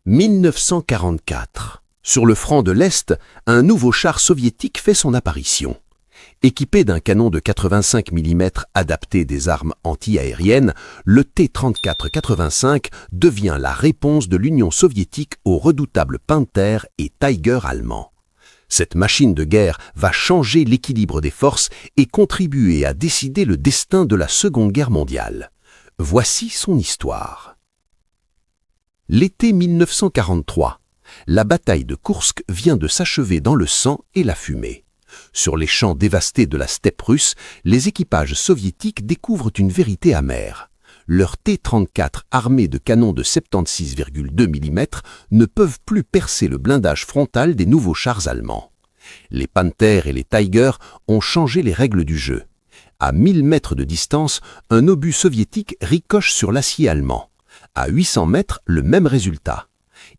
1944. Sur le front de l'Est, un nouveau char soviétique fait son apparition. Équipé d'un canon de 85 mm adapté des armes anti-aériennes, le T-34-85 devient la réponse de l'Union soviétique aux redoutables Panther et Tiger allemands. Cette machine de guerre va changer l'équilibre des forces et contribuer à décider le destin de la Seconde Guerre mondiale. Voici son histoire. L'été 1943, la bataille de Koursk vient de s'achever dans le sang et la fumée. Sur les champs dévastés de la steppe russe, les équipages soviétiques découvrent une vérité amère. Leurs T-34 armés de canons de 76,2 mm ne peuvent plus percer le blindage frontal des nouveaux chars allemands. Les Panther et les Tiger ont changé les règles du jeu. À 1000 mètres de distance, un obus soviétique ricoche sur l'acier allemand. À 800 mètres, le même résultat.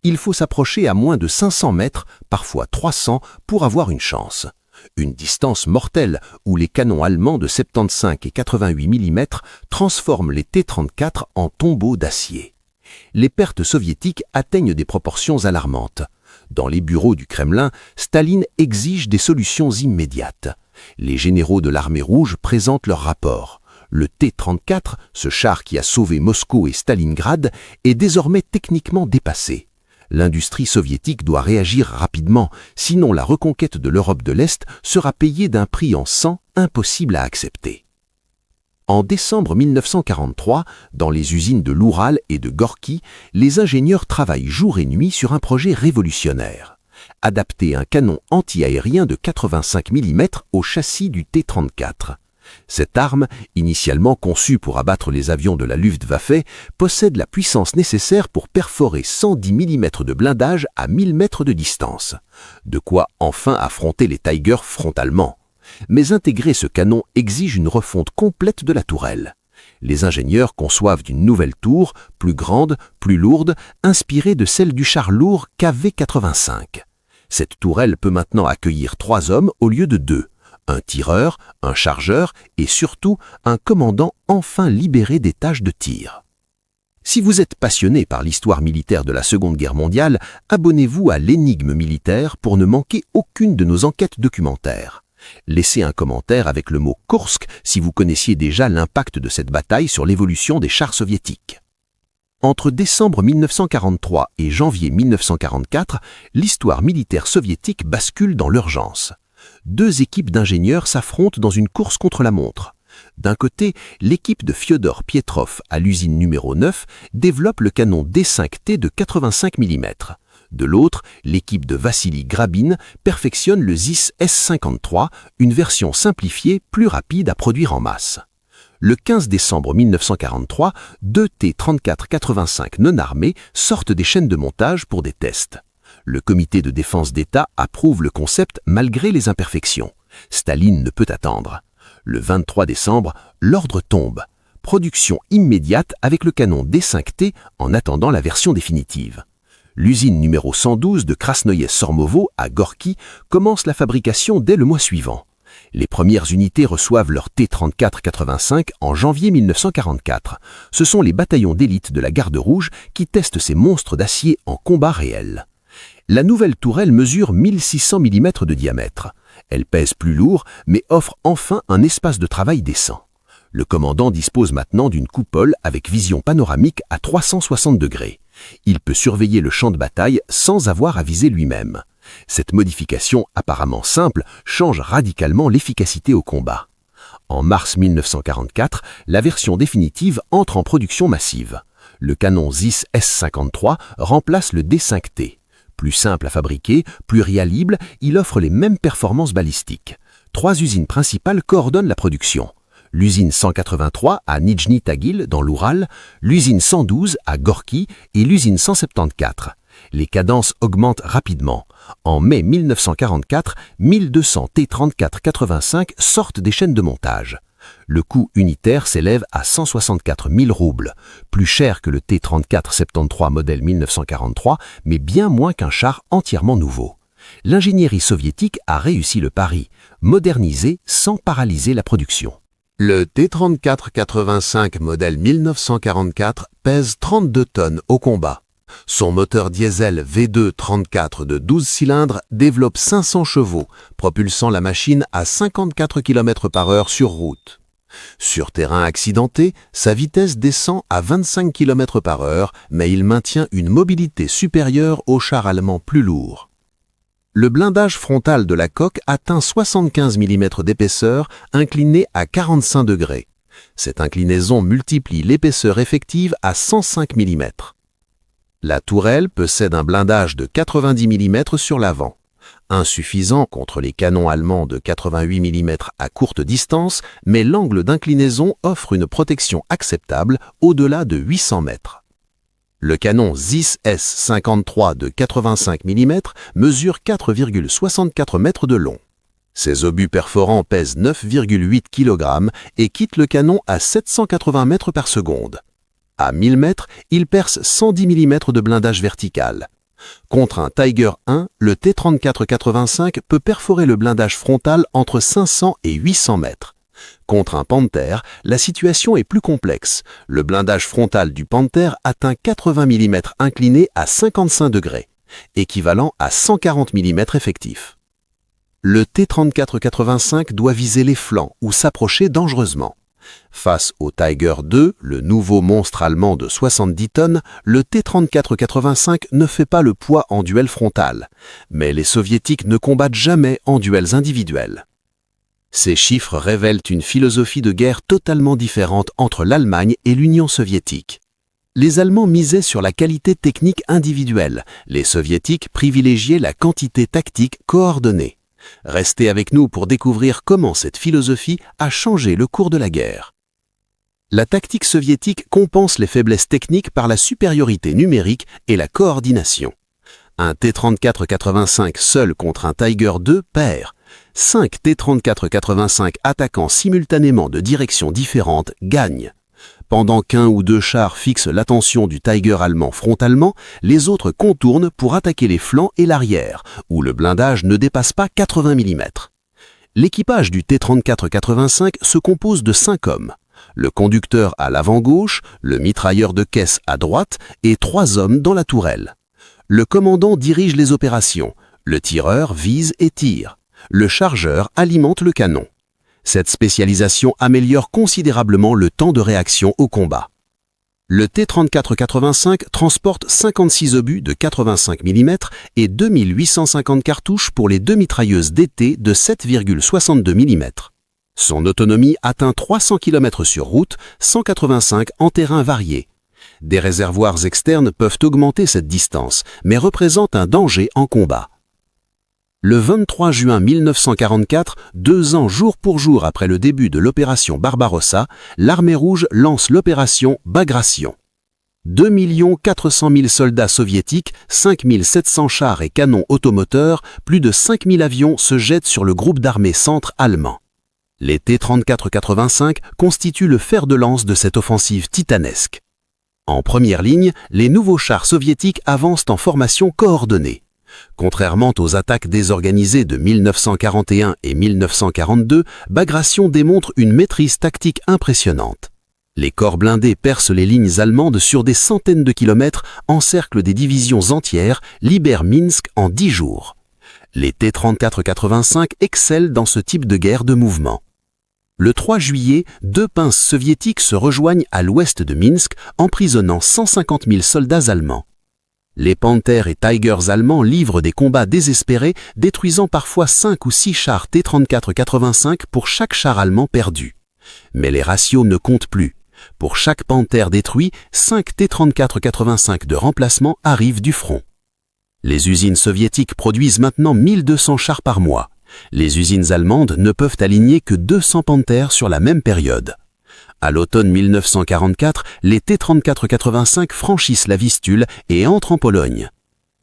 Il faut s'approcher à moins de 500 mètres, parfois 300, pour avoir une chance. Une distance mortelle où les canons allemands de 75 et 88 mm transforment les T-34 en tombeaux d'acier. Les pertes soviétiques atteignent des proportions alarmantes. Dans les bureaux du Kremlin, Staline exige des solutions immédiates. Les généraux de l'armée rouge présentent leur rapport. Le T-34, ce char qui a sauvé Moscou et Stalingrad, est désormais techniquement dépassé. L'industrie soviétique doit réagir rapidement, sinon la reconquête de l'Europe de l'Est sera payée d'un prix en sang impossible à accepter. En décembre 1943, dans les usines de l'Oural et de Gorki, les ingénieurs travaillent jour et nuit sur un projet révolutionnaire. Adapter un canon anti-aérien de 85 mm au châssis du T-34. Cette arme, initialement conçue pour abattre les avions de la Luftwaffe, possède la puissance nécessaire pour perforer 110 mm de blindage à 1000 mètres de distance. De quoi enfin affronter les Tiger frontalement. Mais intégrer ce canon exige une refonte complète de la tourelle. Les ingénieurs conçoivent une nouvelle tour, plus grande, plus lourde, inspirée de celle du char lourd KV-85. Cette tourelle peut maintenant accueillir 3 hommes au lieu de 2. Un tireur, un chargeur et surtout un commandant enfin libéré des tâches de tir. Si vous êtes passionné par l'histoire militaire de la Seconde Guerre mondiale, abonnez-vous à l'Énigme militaire pour ne manquer aucune de nos enquêtes documentaires. Laissez un commentaire avec le mot Koursk si vous connaissiez déjà l'impact de cette bataille sur l'évolution des chars soviétiques. Entre décembre 1943 et janvier 1944, l'histoire militaire soviétique bascule dans l'urgence. 2 équipes d'ingénieurs s'affrontent dans une course contre la montre. D'un côté, l'équipe de Fyodor Pietrov à l'usine numéro 9 développe le canon D5T de 85 mm. De l'autre, l'équipe de Vassili Grabine perfectionne le ZIS S-53, une version simplifiée plus rapide à produire en masse. Le 15 décembre 1943, 2 T-34-85 non armés sortent des chaînes de montage pour des tests. Le comité de défense d'État approuve le concept malgré les imperfections. Staline ne peut attendre. Le 23 décembre, l'ordre tombe. Production immédiate avec le canon D5T en attendant la version définitive. L'usine numéro 112 de Krasnoïe-Sormovo à Gorki commence la fabrication dès le mois suivant. Les premières unités reçoivent leur T-34-85 en janvier 1944. Ce sont les bataillons d'élite de la Garde rouge qui testent ces monstres d'acier en combat réel. La nouvelle tourelle mesure 1600 mm de diamètre. Elle pèse plus lourd, mais offre enfin un espace de travail décent. Le commandant dispose maintenant d'une coupole avec vision panoramique à 360 degrés. Il peut surveiller le champ de bataille sans avoir à viser lui-même. Cette modification apparemment simple change radicalement l'efficacité au combat. En mars 1944, la version définitive entre en production massive. Le canon ZIS S-53 remplace le D5T. Plus simple à fabriquer, plus réalible, il offre les mêmes performances balistiques. 3 usines principales coordonnent la production. L'usine 183 à Nijni Tagil dans l'Oural, l'usine 112 à Gorki et l'usine 174. Les cadences augmentent rapidement. En mai 1944, 1200 T-34-85 sortent des chaînes de montage. Le coût unitaire s'élève à 164 000 roubles, plus cher que le T-34-73 modèle 1943, mais bien moins qu'un char entièrement nouveau. L'ingénierie soviétique a réussi le pari, moderniser sans paralyser la production. Le T-34-85 modèle 1944 pèse 32 tonnes au combat. Son moteur diesel V2 34 de 12 cylindres développe 500 chevaux, propulsant la machine à 54 km/h sur route. Sur terrain accidenté, sa vitesse descend à 25 km/h, mais il maintient une mobilité supérieure aux chars allemands plus lourds. Le blindage frontal de la coque atteint 75 mm d'épaisseur, incliné à 45 degrés. Cette inclinaison multiplie l'épaisseur effective à 105 mm. La tourelle possède un blindage de 90 mm sur l'avant. Insuffisant contre les canons allemands de 88 mm à courte distance, mais l'angle d'inclinaison offre une protection acceptable au-delà de 800 mètres. Le canon ZIS S53 de 85 mm mesure 4,64 mètres de long. Ses obus perforants pèsent 9,8 kg et quittent le canon à 780 mètres par seconde. À 1000 mètres, il perce 110 mm de blindage vertical. Contre un Tiger I, le T-34-85 peut perforer le blindage frontal entre 500 et 800 mètres. Contre un Panther, la situation est plus complexe. Le blindage frontal du Panther atteint 80 mm incliné à 55 degrés, équivalent à 140 mm effectifs. Le T-34-85 doit viser les flancs ou s'approcher dangereusement. Face au Tiger II, le nouveau monstre allemand de 70 tonnes, le T-34-85 ne fait pas le poids en duel frontal, mais les soviétiques ne combattent jamais en duels individuels. Ces chiffres révèlent une philosophie de guerre totalement différente entre l'Allemagne et l'Union soviétique. Les Allemands misaient sur la qualité technique individuelle, les soviétiques privilégiaient la quantité tactique coordonnée. Restez avec nous pour découvrir comment cette philosophie a changé le cours de la guerre. La tactique soviétique compense les faiblesses techniques par la supériorité numérique et la coordination. Un T-34-85 seul contre un Tiger II perd. 5 T-34-85 attaquant simultanément de directions différentes gagnent. Pendant qu'un ou deux chars fixent l'attention du Tiger allemand frontalement, les autres contournent pour attaquer les flancs et l'arrière, où le blindage ne dépasse pas 80 mm. L'équipage du T-34-85 se compose de 5 hommes. Le conducteur à l'avant gauche, le mitrailleur de caisse à droite et 3 hommes dans la tourelle. Le commandant dirige les opérations, le tireur vise et tire, le chargeur alimente le canon. Cette spécialisation améliore considérablement le temps de réaction au combat. Le T-34-85 transporte 56 obus de 85 mm et 2850 cartouches pour les deux mitrailleuses DT de 7,62 mm. Son autonomie atteint 300 km sur route, 185 en terrain varié. Des réservoirs externes peuvent augmenter cette distance, mais représentent un danger en combat. Le 23 juin 1944, 2 ans jour pour jour après le début de l'opération Barbarossa, l'armée rouge lance l'opération Bagration. 2 400 000 soldats soviétiques, 5 700 chars et canons automoteurs, plus de 5 000 avions se jettent sur le groupe d'armées centre allemand. Les T-34-85 constituent le fer de lance de cette offensive titanesque. En première ligne, les nouveaux chars soviétiques avancent en formation coordonnée. Contrairement aux attaques désorganisées de 1941 et 1942, Bagration démontre une maîtrise tactique impressionnante. Les corps blindés percent les lignes allemandes sur des centaines de kilomètres, encerclent des divisions entières, libèrent Minsk en 10 jours. Les T-34-85 excellent dans ce type de guerre de mouvement. Le 3 juillet, 2 pinces soviétiques se rejoignent à l'ouest de Minsk, emprisonnant 150 000 soldats allemands. Les Panthers et Tigers allemands livrent des combats désespérés, détruisant parfois 5 ou 6 chars T-34-85 pour chaque char allemand perdu. Mais les ratios ne comptent plus. Pour chaque Panther détruit, 5 T-34-85 de remplacement arrivent du front. Les usines soviétiques produisent maintenant 1200 chars par mois. Les usines allemandes ne peuvent aligner que 200 Panthers sur la même période. À l'automne 1944, les T-34-85 franchissent la Vistule et entrent en Pologne.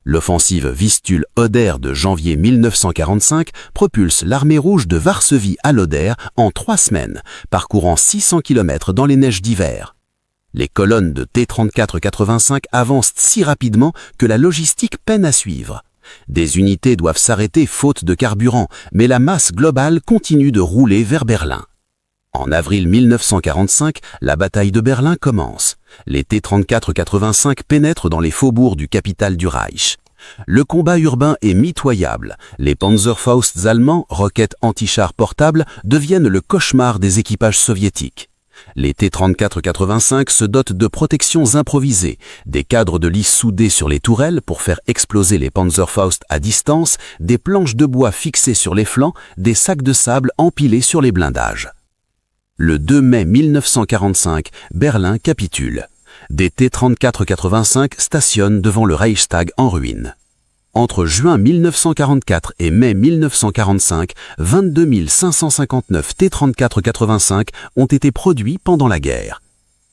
L'offensive Vistule-Oder de janvier 1945 propulse l'armée rouge de Varsovie à l'Oder en 3 semaines, parcourant 600 km dans les neiges d'hiver. Les colonnes de T-34-85 avancent si rapidement que la logistique peine à suivre. Des unités doivent s'arrêter faute de carburant, mais la masse globale continue de rouler vers Berlin. En avril 1945, la bataille de Berlin commence. Les T-34-85 pénètrent dans les faubourgs du capital du Reich. Le combat urbain est mitoyable. Les Panzerfausts allemands, roquettes anti-chars portables, deviennent le cauchemar des équipages soviétiques. Les T-34-85 se dotent de protections improvisées, des cadres de lisse soudés sur les tourelles pour faire exploser les Panzerfaust à distance, des planches de bois fixées sur les flancs, des sacs de sable empilés sur les blindages. Le 2 mai 1945, Berlin capitule. Des T-34-85 stationnent devant le Reichstag en ruine. Entre juin 1944 et mai 1945, 22 559 T-34-85 ont été produits pendant la guerre.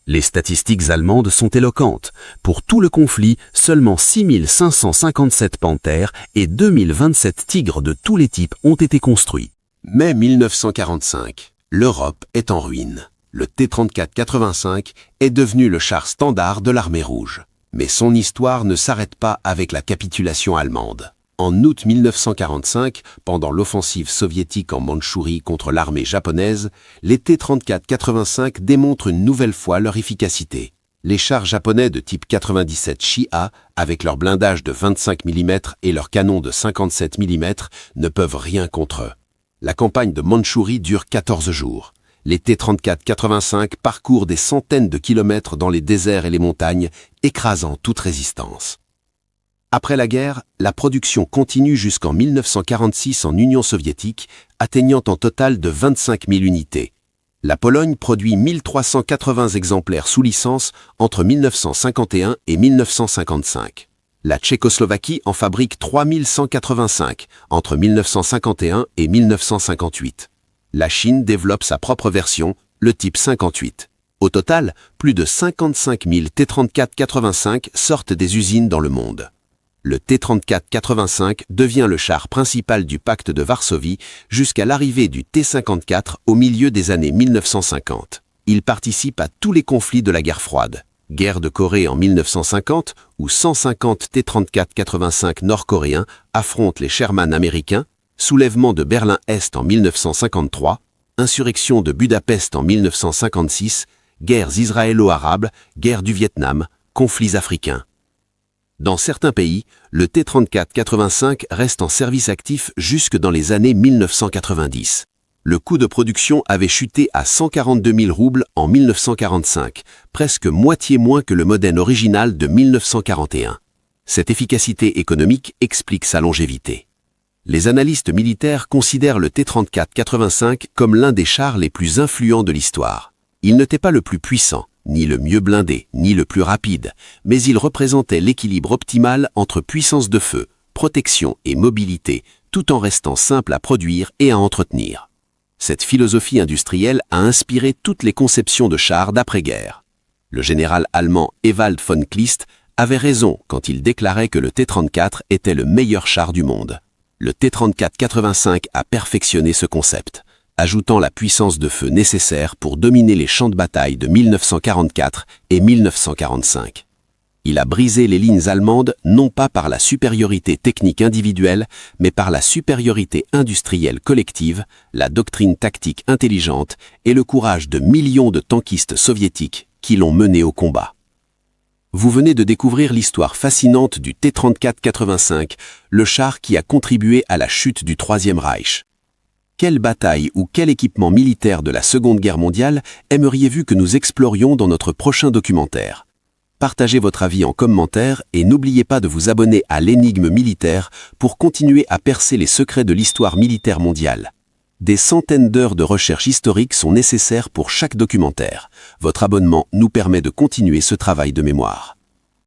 Les statistiques allemandes sont éloquentes. Pour tout le conflit, seulement 6 557 Panthers et 2027 Tigres de tous les types ont été construits. Mai 1945, l'Europe est en ruine. Le T-34-85 est devenu le char standard de l'armée rouge. Mais son histoire ne s'arrête pas avec la capitulation allemande. En août 1945, pendant l'offensive soviétique en Mandchourie contre l'armée japonaise, les T-34-85 démontrent une nouvelle fois leur efficacité. Les chars japonais de type 97 Shia, avec leur blindage de 25 mm et leurs canons de 57 mm, ne peuvent rien contre eux. La campagne de Mandchourie dure 14 jours. Les T-34-85 parcourent des centaines de kilomètres dans les déserts et les montagnes, écrasant toute résistance. Après la guerre, la production continue jusqu'en 1946 en Union soviétique, atteignant en total de 25 000 unités. La Pologne produit 1380 exemplaires sous licence entre 1951 et 1955. La Tchécoslovaquie en fabrique 3185 entre 1951 et 1958. La Chine développe sa propre version, le type 58. Au total, plus de 55 000 T-34-85 sortent des usines dans le monde. Le T-34-85 devient le char principal du pacte de Varsovie jusqu'à l'arrivée du T-54 au milieu des années 1950. Il participe à tous les conflits de la guerre froide. Guerre de Corée en 1950, où 150 T-34-85 nord-coréens affrontent les Sherman américains, soulèvement de Berlin-Est en 1953, insurrection de Budapest en 1956, guerres israélo-arabes, guerre du Vietnam, conflits africains. Dans certains pays, le T-34-85 reste en service actif jusque dans les années 1990. Le coût de production avait chuté à 142 000 roubles en 1945, presque moitié moins que le modèle original de 1941. Cette efficacité économique explique sa longévité. Les analystes militaires considèrent le T-34-85 comme l'un des chars les plus influents de l'histoire. Il n'était pas le plus puissant, ni le mieux blindé, ni le plus rapide, mais il représentait l'équilibre optimal entre puissance de feu, protection et mobilité, tout en restant simple à produire et à entretenir. Cette philosophie industrielle a inspiré toutes les conceptions de chars d'après-guerre. Le général allemand Ewald von Kleist avait raison quand il déclarait que le T-34 était le meilleur char du monde. Le T-34-85 a perfectionné ce concept, ajoutant la puissance de feu nécessaire pour dominer les champs de bataille de 1944 et 1945. Il a brisé les lignes allemandes non pas par la supériorité technique individuelle, mais par la supériorité industrielle collective, la doctrine tactique intelligente et le courage de millions de tankistes soviétiques qui l'ont mené au combat. Vous venez de découvrir l'histoire fascinante du T-34-85, le char qui a contribué à la chute du Troisième Reich. Quelle bataille ou quel équipement militaire de la Seconde Guerre mondiale aimeriez-vous que nous explorions dans notre prochain documentaire? Partagez votre avis en commentaire et n'oubliez pas de vous abonner à l'Énigme militaire pour continuer à percer les secrets de l'histoire militaire mondiale. Des centaines d'heures de recherche historique sont nécessaires pour chaque documentaire. Votre abonnement nous permet de continuer ce travail de mémoire.